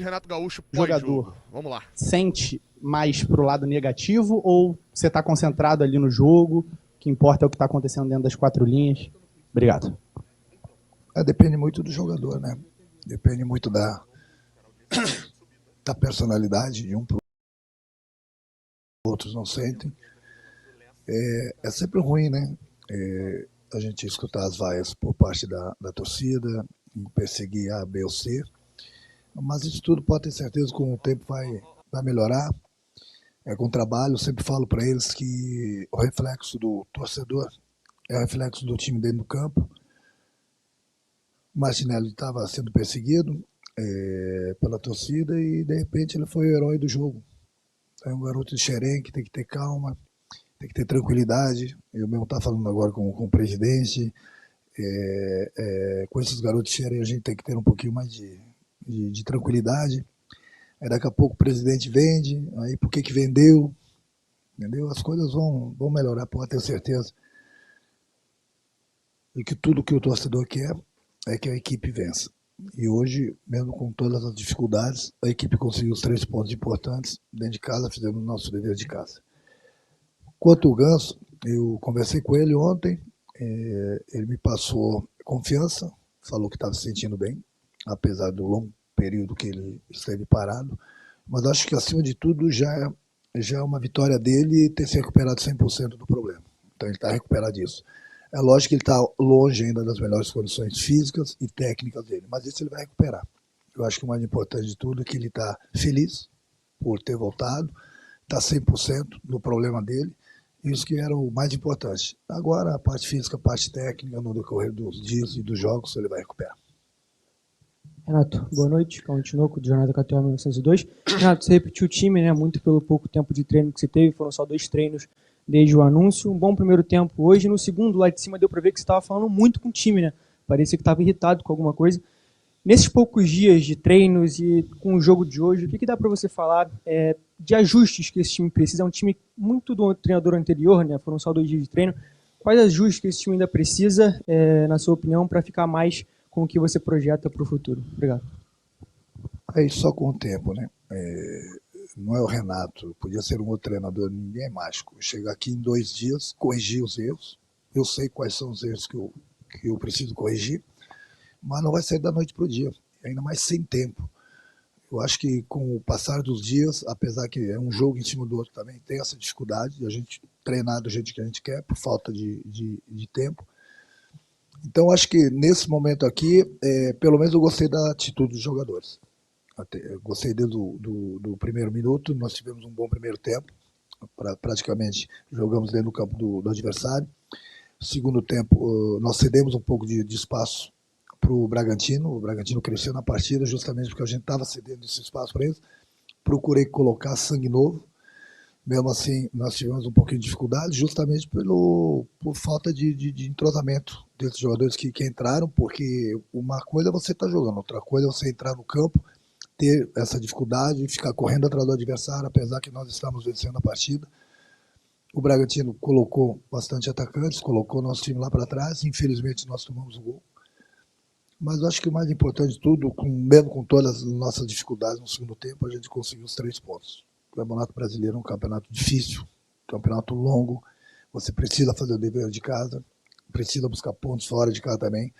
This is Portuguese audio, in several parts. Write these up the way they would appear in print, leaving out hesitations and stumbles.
Renato Gaúcho jogador pós-jogo. Vamos lá. Sente mais pro lado negativo ou você está concentrado ali no jogo? O que importa é o que está acontecendo dentro das quatro linhas? Obrigado. Depende muito do jogador, né? Depende muito da personalidade de um para o outros não sentem. É sempre ruim, né? A gente escutar as vaias por parte da torcida, perseguir A, B ou C. Mas isso tudo pode ter certeza que com o tempo vai melhorar. Com o trabalho, eu sempre falo para eles que o reflexo do torcedor é o reflexo do time dentro do campo. O Martinelli estava sendo perseguido pela torcida e de repente ele foi o herói do jogo. É um garoto de Xerém que tem que ter calma, tem que ter tranquilidade. Eu mesmo estava falando agora com o presidente. Com esses garotos de Xerém a gente tem que ter um pouquinho mais de tranquilidade. Aí daqui a pouco o presidente vende, aí por que vendeu? Entendeu? As coisas vão melhorar, pode ter certeza. E que tudo que o torcedor quer é que a equipe vença. E hoje, mesmo com todas as dificuldades, a equipe conseguiu os 3 pontos importantes. Dentro de casa, fizemos o nosso dever de casa. Quanto ao Ganso, eu conversei com ele ontem, ele me passou confiança, falou que estava se sentindo bem, apesar do longo período que ele esteve parado. Mas acho que, acima de tudo, já é uma vitória dele ter se recuperado 100% do problema. Então ele está recuperado disso. É lógico que ele está longe ainda das melhores condições físicas e técnicas dele, mas isso ele vai recuperar. Eu acho que o mais importante de tudo é que ele está feliz por ter voltado, está 100% no problema dele, isso que era o mais importante. Agora, a parte física, a parte técnica, no decorrer dos dias e dos jogos, ele vai recuperar. Renato, boa noite. Continuou com o Jornada KTO 1902. Renato, você repetiu o time, né? Muito pelo pouco tempo de treino que você teve, foram só 2 treinos desde o anúncio. Um bom primeiro tempo hoje. No segundo, lá de cima, deu para ver que você estava falando muito com o time, né? Parecia que estava irritado com alguma coisa. Nesses poucos dias de treinos e com o jogo de hoje, o que dá para você falar de ajustes que esse time precisa? É um time muito do treinador anterior, né? Foram só 2 dias de treino. Quais ajustes que esse time ainda precisa, na sua opinião, para ficar mais com o que você projeta para o futuro? Obrigado. Aí só com o tempo, né? Não é o Renato, podia ser um outro treinador, ninguém é mágico. Chegar aqui em 2 dias, corrigir os erros. Eu sei quais são os erros que eu preciso corrigir, mas não vai sair da noite para o dia, ainda mais sem tempo. Eu acho que com o passar dos dias, apesar que é um jogo em cima do outro também, tem essa dificuldade de a gente treinar do jeito que a gente quer, por falta de tempo. Então, acho que nesse momento aqui, pelo menos eu gostei da atitude dos jogadores. Eu gostei desde do primeiro minuto, nós tivemos um bom primeiro tempo, praticamente jogamos dentro do campo do adversário. Segundo tempo, nós cedemos um pouco de espaço para o Bragantino cresceu na partida justamente porque a gente estava cedendo esse espaço para eles. Procurei colocar sangue novo, mesmo assim nós tivemos um pouquinho de dificuldade, justamente por falta de entrosamento desses jogadores que entraram, porque uma coisa é você estar jogando, outra coisa é você entrar no campo, ter essa dificuldade e ficar correndo atrás do adversário, apesar que nós estamos vencendo a partida. O Bragantino colocou bastante atacantes, colocou nosso time lá para trás, infelizmente nós tomamos o gol. Mas eu acho que o mais importante de tudo, mesmo com todas as nossas dificuldades no segundo tempo, a gente conseguiu os 3 pontos. O Campeonato Brasileiro é um campeonato difícil, campeonato longo, você precisa fazer o dever de casa, precisa buscar pontos fora de casa também.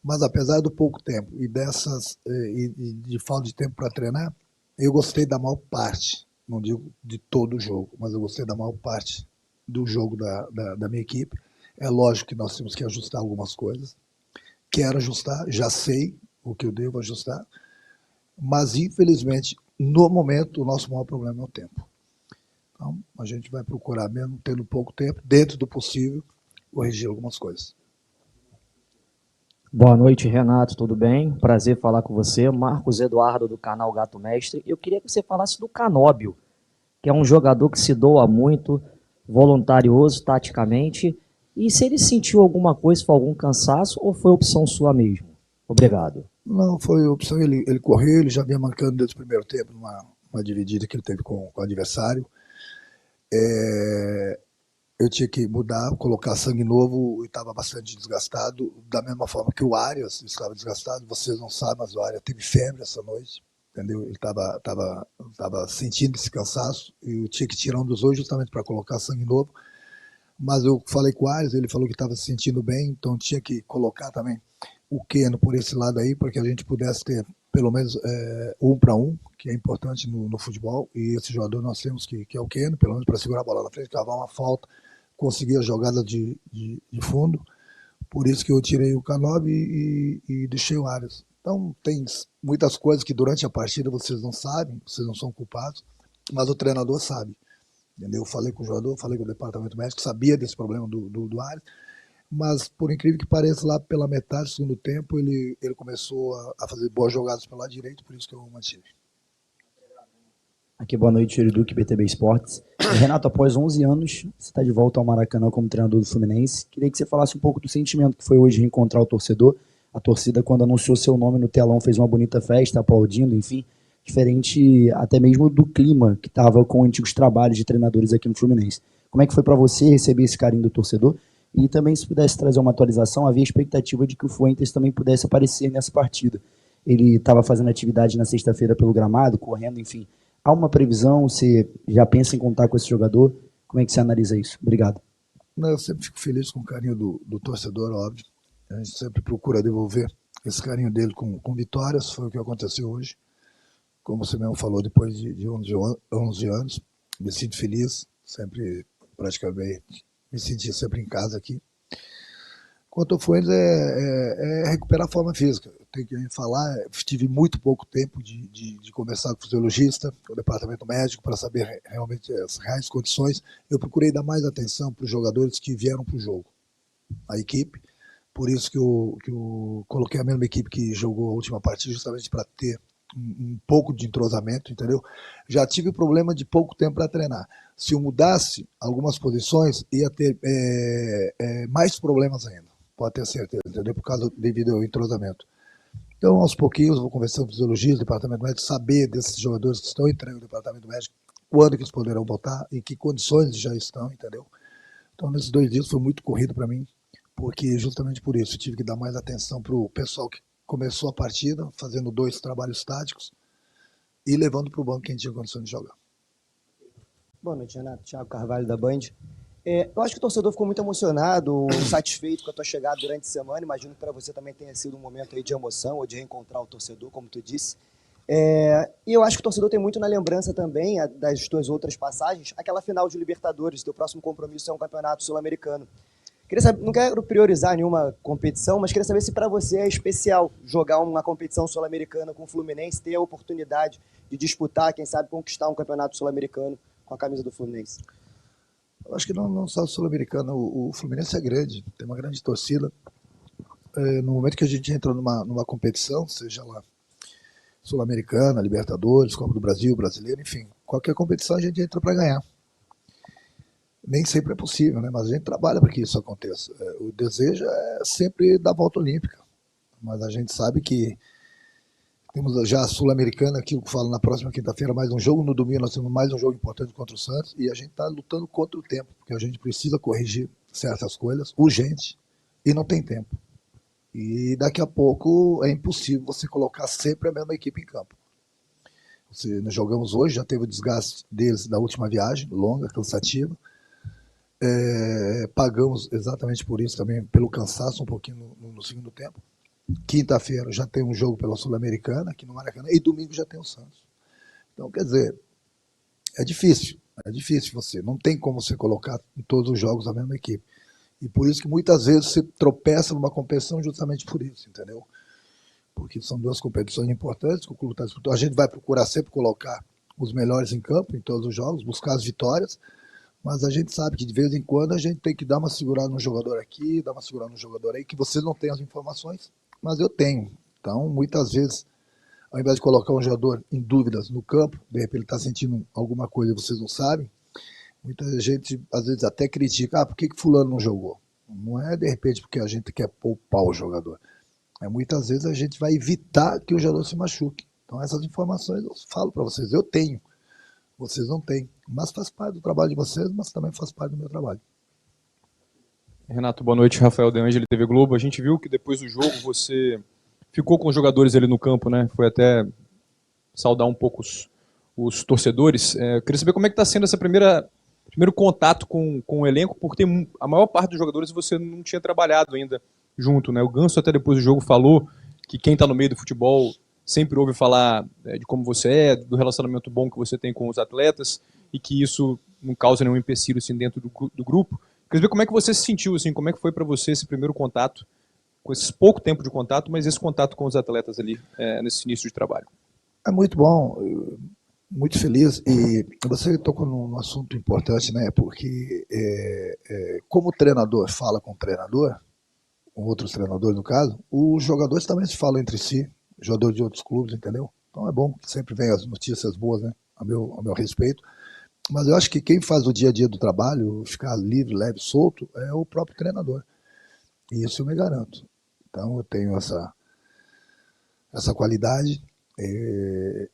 Mas apesar do pouco tempo e de falta de tempo para treinar, eu gostei da maior parte, não digo de todo o jogo, mas eu gostei da maior parte do jogo da minha equipe. É lógico que nós temos que ajustar algumas coisas. Quero ajustar, já sei o que eu devo ajustar, mas infelizmente, no momento, o nosso maior problema é o tempo. Então, a gente vai procurar, mesmo tendo pouco tempo, dentro do possível, corrigir algumas coisas. Boa noite, Renato, tudo bem? Prazer falar com você. Marcos Eduardo, do canal Gato Mestre. Eu queria que você falasse do Canóbio, que é um jogador que se doa muito, voluntarioso, taticamente. E se ele sentiu alguma coisa, foi algum cansaço ou foi opção sua mesmo? Obrigado. Não, foi opção, ele correu, ele já vinha mancando desde o primeiro tempo, numa dividida que ele teve com o adversário. Eu tinha que mudar, colocar sangue novo e estava bastante desgastado, da mesma forma que o Arias estava desgastado. Vocês não sabem, mas o Arias teve febre essa noite, entendeu? Ele estava sentindo esse cansaço e eu tinha que tirar um dos dois justamente para colocar sangue novo. Mas eu falei com o Ares, ele falou que estava se sentindo bem, então tinha que colocar também o Keno por esse lado aí, para que a gente pudesse ter pelo menos 1-1, que é importante no futebol, e esse jogador nós temos que é o Keno, pelo menos para segurar a bola na frente, cavar uma falta, conseguir a jogada de fundo. Por isso que eu tirei o Canóbio e deixei o Ares. Então tem muitas coisas que durante a partida vocês não sabem, vocês não são culpados, mas o treinador sabe. Entendeu? Eu falei com o jogador, falei com o departamento médico, sabia desse problema do Ares, mas por incrível que pareça, lá pela metade do segundo tempo, ele começou a fazer boas jogadas pelo lado direito, por isso que eu o mantive. Aqui, boa noite, Yuri Duque, BTB Esportes. Renato, após 11 anos, você está de volta ao Maracanã como treinador do Fluminense. Queria que você falasse um pouco do sentimento que foi hoje reencontrar o torcedor. A torcida, quando anunciou seu nome no telão, fez uma bonita festa, aplaudindo, enfim. Diferente até mesmo do clima que estava com antigos trabalhos de treinadores aqui no Fluminense. Como é que foi para você receber esse carinho do torcedor? E também, se pudesse trazer uma atualização, havia expectativa de que o Fuentes também pudesse aparecer nessa partida. Ele estava fazendo atividade na sexta-feira pelo gramado, correndo, enfim. Há uma previsão? Você já pensa em contar com esse jogador? Como é que você analisa isso? Obrigado. Não, eu sempre fico feliz com o carinho do torcedor, óbvio. A gente sempre procura devolver esse carinho dele com vitórias, foi o que aconteceu hoje. Como você mesmo falou, depois de 11 anos, me sinto feliz, sempre praticamente me senti sempre em casa aqui. Quanto ao Fuentes, é recuperar a forma física. Eu tenho que falar, tive muito pouco tempo de conversar com o fisiologista, com o departamento médico, para saber realmente as reais condições. Eu procurei dar mais atenção para os jogadores que vieram para o jogo, a equipe. Por isso que eu coloquei a mesma equipe que jogou a última partida, justamente para ter um pouco de entrosamento, entendeu? Já tive o problema de pouco tempo para treinar. Se eu mudasse algumas posições, ia ter mais problemas ainda, pode ter certeza, entendeu? Devido ao entrosamento. Então, aos pouquinhos, vou conversando com os fisiologistas, departamento médico, saber desses jogadores que estão entrando no departamento médico, quando que eles poderão voltar, em que condições já estão, entendeu? Então, nesses 2 dias foi muito corrido para mim, porque justamente por isso eu tive que dar mais atenção para o pessoal que começou a partida, fazendo 2 trabalhos táticos e levando para o banco quem tinha condição de jogar. Boa noite, Renato. Thiago Carvalho, da Band. Eu acho que o torcedor ficou muito emocionado, satisfeito com a tua chegada durante a semana. Imagino que para você também tenha sido um momento aí de emoção ou de reencontrar o torcedor, como tu disse. E eu acho que o torcedor tem muito na lembrança também das tuas outras passagens, aquela final de Libertadores, teu próximo compromisso é um campeonato sul-americano. Queria saber, não quero priorizar nenhuma competição, mas queria saber se para você é especial jogar uma competição sul-americana com o Fluminense, ter a oportunidade de disputar, quem sabe conquistar um campeonato sul-americano com a camisa do Fluminense. Eu acho que não só o sul-americano, o Fluminense é grande, tem uma grande torcida. No momento que a gente entra numa competição, seja lá sul-americana, Libertadores, Copa do Brasil, Brasileiro, enfim, qualquer competição a gente entra para ganhar. Nem sempre é possível, né? Mas a gente trabalha para que isso aconteça. O desejo é sempre dar a volta olímpica, mas a gente sabe que temos já a Sul-Americana, aqui eu falo na próxima quinta-feira, mais um jogo, no domingo nós temos mais um jogo importante contra o Santos, e a gente está lutando contra o tempo, porque a gente precisa corrigir certas coisas, urgente, e não tem tempo. E daqui a pouco é impossível você colocar sempre a mesma equipe em campo. Nós jogamos hoje, já teve o desgaste deles da última viagem, longa, cansativa. Pagamos exatamente por isso também, pelo cansaço um pouquinho no segundo tempo. Quinta-feira já tem um jogo pela Sul-Americana aqui no Maracanã e domingo já tem o Santos. Então, quer dizer, é difícil você, não tem como você colocar em todos os jogos a mesma equipe. E por isso que muitas vezes você tropeça numa competição justamente por isso, entendeu? Porque são 2 competições importantes que o clube está disputando. A gente vai procurar sempre colocar os melhores em campo em todos os jogos, buscar as vitórias, mas a gente sabe que de vez em quando a gente tem que dar uma segurada no jogador aqui, dar uma segurada no jogador aí, que vocês não têm as informações, mas eu tenho. Então, muitas vezes, ao invés de colocar um jogador em dúvidas no campo, de repente ele está sentindo alguma coisa e vocês não sabem, muita gente às vezes até critica, por que fulano não jogou? Não é de repente porque a gente quer poupar o jogador. Muitas vezes a gente vai evitar que o jogador se machuque. Então essas informações eu falo para vocês, eu tenho. Vocês não têm, mas faz parte do trabalho de vocês, mas também faz parte do meu trabalho. Renato, boa noite. Rafael De Angeli, TV Globo. A gente viu que depois do jogo você ficou com os jogadores ali no campo, né? Foi até saudar um pouco os torcedores. Eu queria saber como é que está sendo essa primeiro contato com o elenco, porque a maior parte dos jogadores você não tinha trabalhado ainda junto, né? O Ganso até depois do jogo falou que quem está no meio do futebol sempre ouve falar de como você é, do relacionamento bom que você tem com os atletas e que isso não causa nenhum empecilho assim, dentro do grupo. Queria saber como é que você se sentiu, assim, como é que foi para você esse primeiro contato, com esse pouco tempo de contato, mas esse contato com os atletas ali, nesse início de trabalho. É muito bom, muito feliz. E você tocou num assunto importante, né? Porque como o treinador fala com o treinador, com outros treinadores no caso, os jogadores também se falam entre si, jogadores de outros clubes, entendeu? Então é bom que sempre vem as notícias boas, né? Ao meu respeito. Mas eu acho que quem faz o dia a dia do trabalho, ficar livre, leve, solto, é o próprio treinador. E isso eu me garanto. Então eu tenho essa qualidade.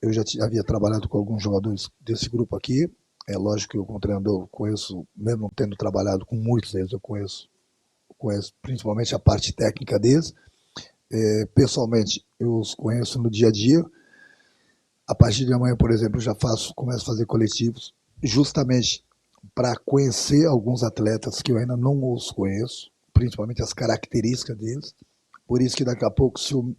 Eu já havia trabalhado com alguns jogadores desse grupo aqui. É lógico que eu, como treinador, conheço, mesmo não tendo trabalhado com muitos deles, eu conheço principalmente a parte técnica deles. Pessoalmente, eu os conheço no dia a dia. A partir de amanhã, por exemplo, eu começo a fazer coletivos, justamente para conhecer alguns atletas que eu ainda não os conheço, principalmente as características deles. Por isso que daqui a pouco, se eu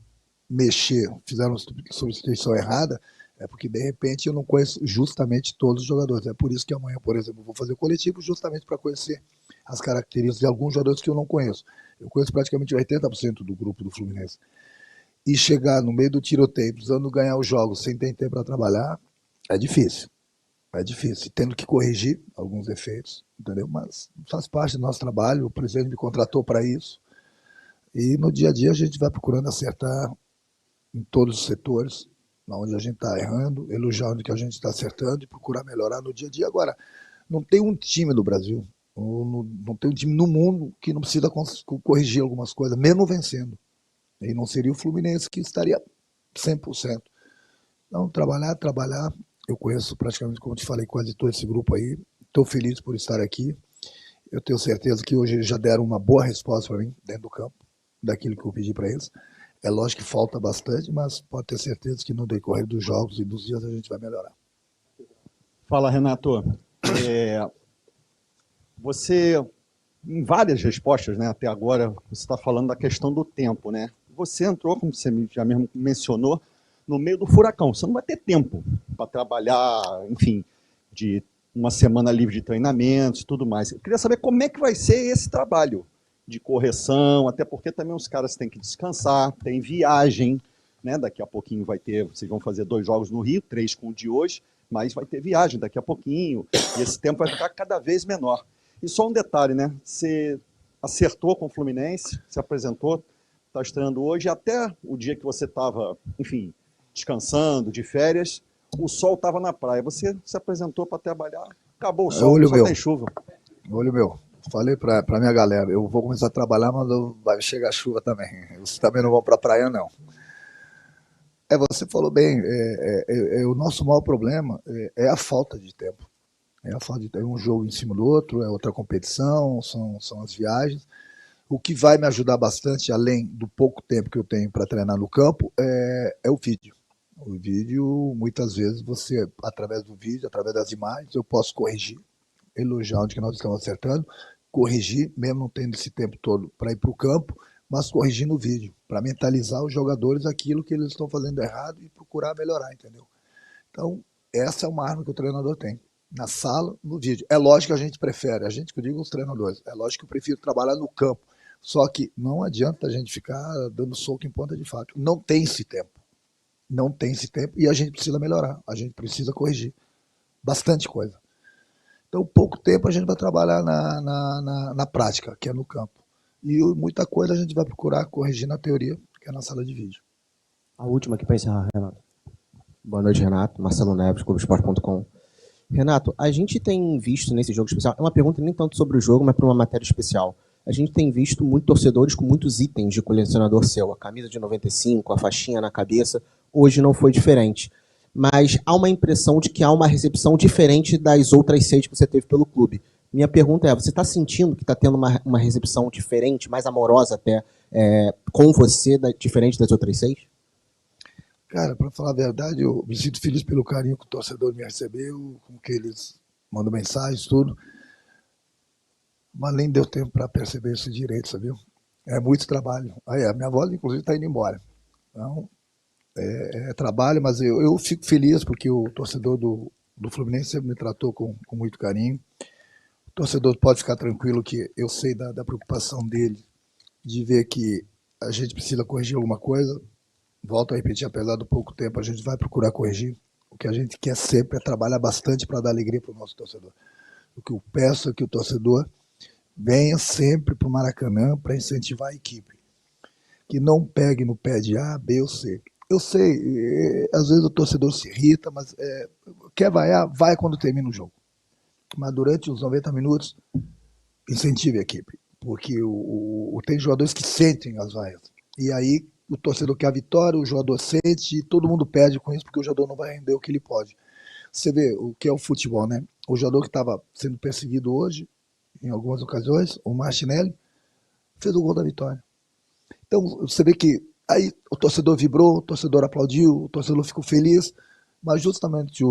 fizer uma substituição errada, é porque de repente eu não conheço justamente todos os jogadores. É por isso que amanhã, por exemplo, eu vou fazer coletivo justamente para conhecer as características de alguns jogadores que eu não conheço. Eu conheço praticamente 80% do grupo do Fluminense. E chegar no meio do tiroteio, precisando ganhar os jogos sem ter tempo para trabalhar, é difícil. É difícil. Tendo que corrigir alguns defeitos, entendeu? Mas faz parte do nosso trabalho, o presidente me contratou para isso. E no dia a dia a gente vai procurando acertar em todos os setores, onde a gente está errando, elogiar onde que a gente está acertando e procurar melhorar no dia a dia. Agora, não tem um time no Brasil, não tem um time no mundo que não precisa corrigir algumas coisas, mesmo vencendo. E não seria o Fluminense que estaria 100%. Então, trabalhar. Eu conheço praticamente, como eu te falei, quase todo esse grupo aí. Estou feliz por estar aqui. Eu tenho certeza que hoje eles já deram uma boa resposta para mim, dentro do campo, daquilo que eu pedi para eles. É lógico que falta bastante, mas pode ter certeza que no decorrer dos jogos e dos dias a gente vai melhorar. Fala, Renato. Você, em várias respostas, né, até agora, você está falando da questão do tempo, né? Você entrou, como você já mesmo mencionou, no meio do furacão. Você não vai ter tempo para trabalhar, enfim, de uma semana livre de treinamentos e tudo mais. Eu queria saber como é que vai ser esse trabalho de correção, até porque também os caras têm que descansar, tem viagem, né? Daqui a pouquinho vocês vão fazer 2 jogos no Rio, 3 com o de hoje, mas vai ter viagem daqui a pouquinho, e esse tempo vai ficar cada vez menor. E só um detalhe, né? Você acertou com o Fluminense, se apresentou, está estreando hoje, até o dia que você estava, enfim, descansando, de férias, o sol estava na praia. Você se apresentou para trabalhar, acabou o sol, só tem chuva. Olho meu, falei para minha galera, eu vou começar a trabalhar, mas vai chegar chuva também. Vocês também não vão para a praia, não. Você falou bem, o nosso maior problema é a falta de tempo. É a falta de tempo. Um jogo em cima do outro, é outra competição, são as viagens. O que vai me ajudar bastante, além do pouco tempo que eu tenho para treinar no campo, é o vídeo. O vídeo, muitas vezes, você, através do vídeo, através das imagens, eu posso corrigir, elogiar onde que nós estamos acertando, corrigir, mesmo não tendo esse tempo todo para ir para o campo, mas corrigir no vídeo, para mentalizar os jogadores aquilo que eles estão fazendo errado e procurar melhorar, entendeu? Então, essa é uma arma que o treinador tem. Na sala, no vídeo. É lógico que a gente prefere, a gente que eu digo os treinadores, é lógico que eu prefiro trabalhar no campo. Só que não adianta a gente ficar dando soco em ponta de faca. Não tem esse tempo. Não tem esse tempo e a gente precisa melhorar. A gente precisa corrigir. Bastante coisa. Então, pouco tempo a gente vai trabalhar na prática, que é no campo. E muita coisa a gente vai procurar corrigir na teoria, que é na sala de vídeo. A última aqui para encerrar, Renato. Boa noite, Renato. Marcelo Neves, Globoesporte.com. Renato, a gente tem visto nesse jogo especial, é uma pergunta nem tanto sobre o jogo, mas para uma matéria especial. A gente tem visto muitos torcedores com muitos itens de colecionador seu, a camisa de 95, a faixinha na cabeça, hoje não foi diferente. Mas há uma impressão de que há uma recepção diferente das outras 6 que você teve pelo clube. Minha pergunta é, você está sentindo que está tendo uma recepção diferente, mais amorosa até, com você, diferente das outras 6? Cara, para falar a verdade, eu me sinto feliz pelo carinho que o torcedor me recebeu, com que eles mandam mensagens, tudo. Mas nem deu tempo para perceber isso direito, sabe? É muito trabalho. Aí, a minha avó, inclusive, está indo embora. Então, é trabalho, mas eu fico feliz porque o torcedor do Fluminense sempre me tratou com muito carinho. O torcedor pode ficar tranquilo que eu sei da preocupação dele de ver que a gente precisa corrigir alguma coisa. Volto a repetir, apesar do pouco tempo, a gente vai procurar corrigir. O que a gente quer sempre é trabalhar bastante para dar alegria para o nosso torcedor. O que eu peço é que o torcedor venha sempre para o Maracanã para incentivar a equipe. Que não pegue no pé de A, B ou C. Eu sei, às vezes o torcedor se irrita, mas quer vaiar, vai quando termina o jogo. Mas durante os 90 minutos, incentive a equipe. Porque tem jogadores que sentem as vaias. E aí o torcedor quer a vitória, o jogador sente e todo mundo perde com isso porque o jogador não vai render o que ele pode. Você vê o que é o futebol, né? O jogador que estava sendo perseguido hoje, em algumas ocasiões, o Martinelli, fez o gol da vitória. Então você vê que aí o torcedor vibrou, o torcedor aplaudiu, o torcedor ficou feliz, mas justamente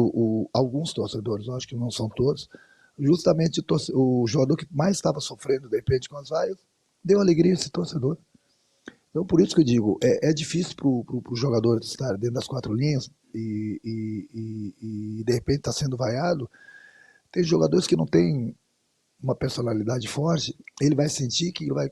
alguns torcedores, eu acho que não são todos, justamente o jogador que mais estava sofrendo, de repente, com as vaias, deu alegria a esse torcedor. Então, por isso que eu digo, é difícil para o jogador estar dentro das quatro linhas e de repente está sendo vaiado. Tem jogadores que não têm uma personalidade forte, ele vai sentir que vai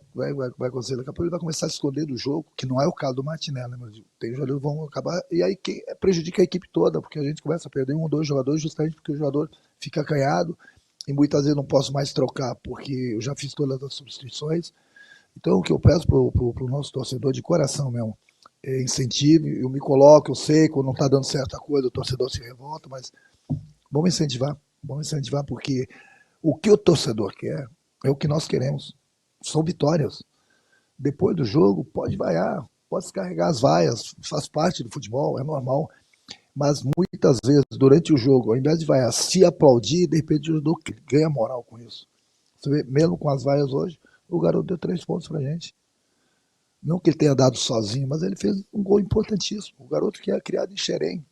acontecer. Daqui a pouco ele vai começar a se esconder do jogo, que não é o caso do Martinelli, né? Mas tem jogadores que vão acabar, e aí prejudica a equipe toda, porque a gente começa a perder um ou dois jogadores justamente porque o jogador fica acanhado, e muitas vezes não posso mais trocar, porque eu já fiz todas as substituições. Então, o que eu peço pro nosso torcedor de coração mesmo, é incentive, eu me coloco, eu sei, quando não está dando certa coisa, o torcedor se revolta, mas vamos incentivar, porque o que o torcedor quer é o que nós queremos, são vitórias. Depois do jogo, pode vaiar, pode descarregar as vaias, faz parte do futebol, é normal, mas muitas vezes, durante o jogo, ao invés de vaiar, se aplaudir, de repente o jogador ganha moral com isso. Você vê, mesmo com as vaias hoje, o garoto deu 3 pontos pra gente. Não que ele tenha dado sozinho, mas ele fez um gol importantíssimo. O garoto que é criado em Xerém.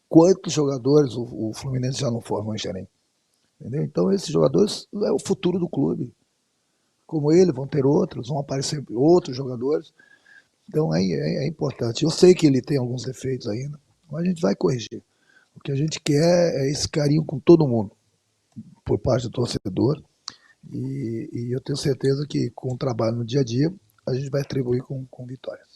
Quantos jogadores o Fluminense já não formou em Xerém? Entendeu? Então esses jogadores é o futuro do clube. Como ele, vão ter outros, vão aparecer outros jogadores. Então é importante. Eu sei que ele tem alguns defeitos ainda, mas a gente vai corrigir. O que a gente quer é esse carinho com todo mundo, por parte do torcedor. E eu tenho certeza que com o trabalho no dia a dia, a gente vai atribuir com vitórias.